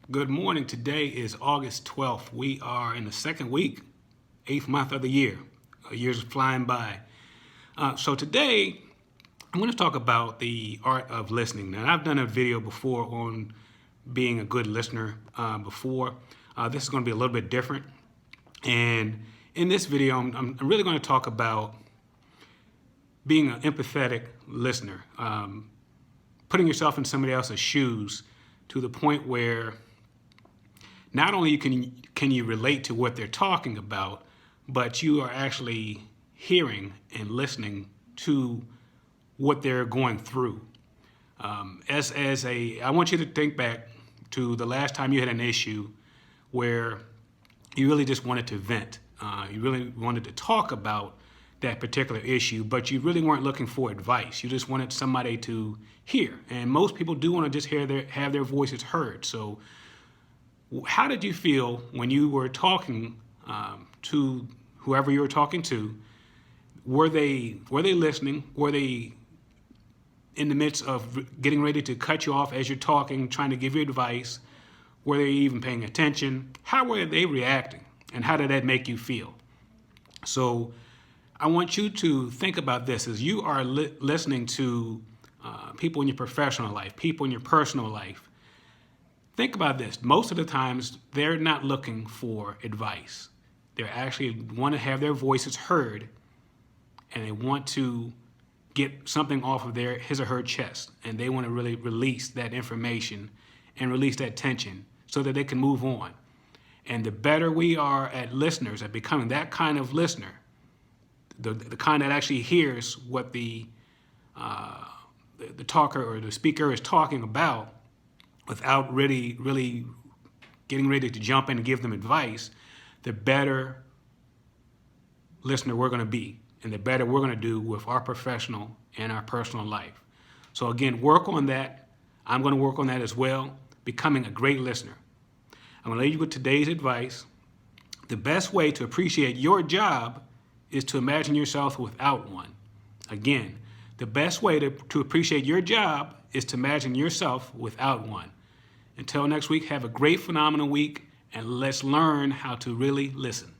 Good morning. Today is August 12th. We are in the second week, 8th month of the year. A year's flying by. So today, I'm going to talk about the art of listening. Now, I've done a video before on being a good listener before. This is going to be a little bit different. And in this video, I'm really going to talk about being an empathetic listener. Putting yourself in somebody else's shoes to the point where not only can you relate to what they're talking about, but you are actually hearing and listening to what they're going through. I want you to think back to the last time you had an issue where you really just wanted to vent. You really wanted to talk about that particular issue, but you really weren't looking for advice. You just wanted somebody to hear. And most people do want to just have their voices heard. So how did you feel when you were talking to whoever you were talking to? Were they listening? Were they in the midst of getting ready to cut you off as you're talking, trying to give you advice? Were they even paying attention? How were they reacting? And how did that make you feel? So I want you to think about this as you are listening to people in your professional life, people in your personal life. Think about this. Most of the times, they're not looking for advice. They actually want to have their voices heard, and they want to get something off of his or her chest, and they want to really release that information and release that tension so that they can move on. And the better we are at listeners, at becoming that kind of listener, the kind that actually hears what the talker or the speaker is talking about without really getting ready to jump in and give them advice, the better listener we're going to be and the better we're going to do with our professional and our personal life. So again, work on that. I'm going to work on that as well, becoming a great listener. I'm going to leave you with today's advice. The best way to appreciate your job is to imagine yourself without one. Again, the best way to appreciate your job is to imagine yourself without one. Until next week, have a great, phenomenal week, and let's learn how to really listen.